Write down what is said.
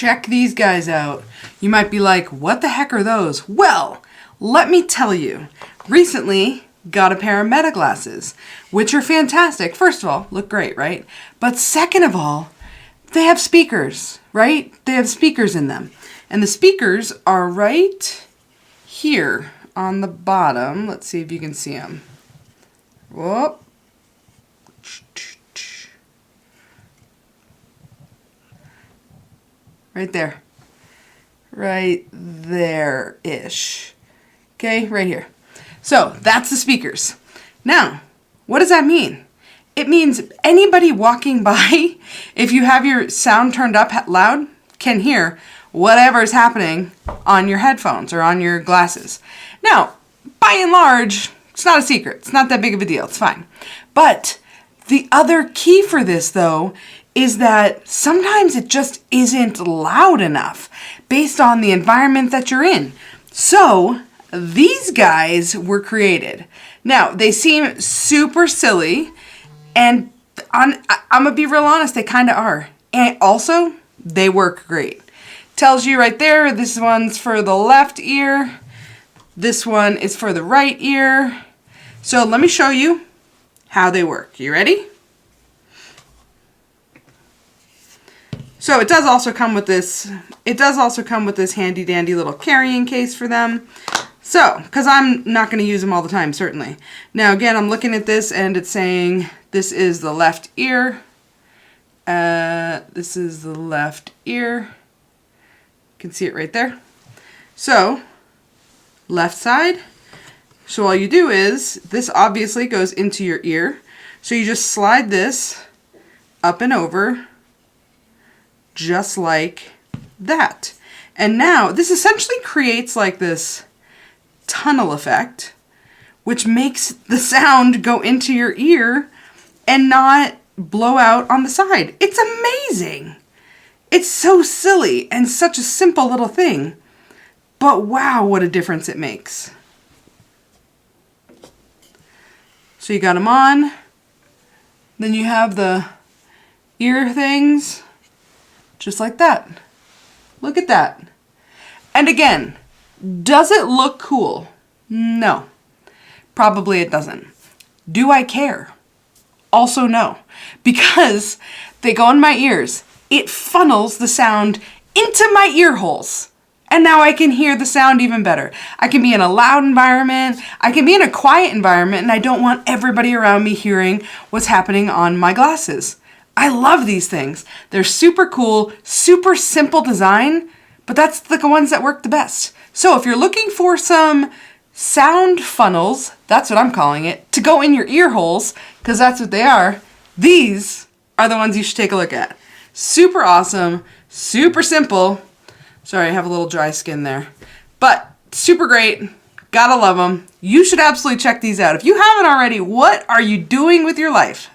check these guys out. You might be like, what the heck are those? Well, let me tell you. Recently, got a pair of Meta glasses, which are fantastic. First of all, look great, right? But second of all, they have speakers, right? They have speakers in them. And the speakers are right here on the bottom. Let's see if you can see them. Whoop. Right there. Right there-ish. Okay, right here. So that's the speakers. Now, what does that mean? It means anybody walking by, if you have your sound turned up loud, can hear whatever is happening on your headphones or on your glasses. Now, by and large, it's not a secret. It's not that big of a deal. It's fine. But the other key for this, though, is that sometimes it just isn't loud enough based on the environment that you're in. So these guys were created. Now, they seem super silly, and I'm going to be real honest, they kind of are. And also, they work great. Tells you right there, this one's for the left ear. This one is for the right ear. So let me show you how they work. You ready? So it does also come with this, handy dandy little carrying case for them. So, because I'm not going to use them all the time, certainly. Now again, I'm looking at this and it's saying this is the left ear. This is the left ear. You can see it right there. So, left side. So all you do is, this obviously goes into your ear. So you just slide this up and over, just like that. And now this essentially creates like this tunnel effect, which makes the sound go into your ear and not blow out on the side. It's amazing. It's so silly and such a simple little thing, but wow, what a difference it makes. So you got them on, then you have the ear things, just like that. Look at that. And again, does it look cool? No. Probably it doesn't. Do I care? Also no. Because they go in my ears. It funnels the sound into my ear holes. And now I can hear the sound even better. I can be in a loud environment. I can be in a quiet environment, and I don't want everybody around me hearing what's happening on my glasses. I love these things. They're super cool, super simple design, but that's the ones that work the best. So if you're looking for some sound funnels, that's what I'm calling it, to go in your ear holes, because that's what they are, these are the ones you should take a look at. Super awesome, super simple. Sorry, I have a little dry skin there. But super great. Gotta love them. You should absolutely check these out. If you haven't already, what are you doing with your life?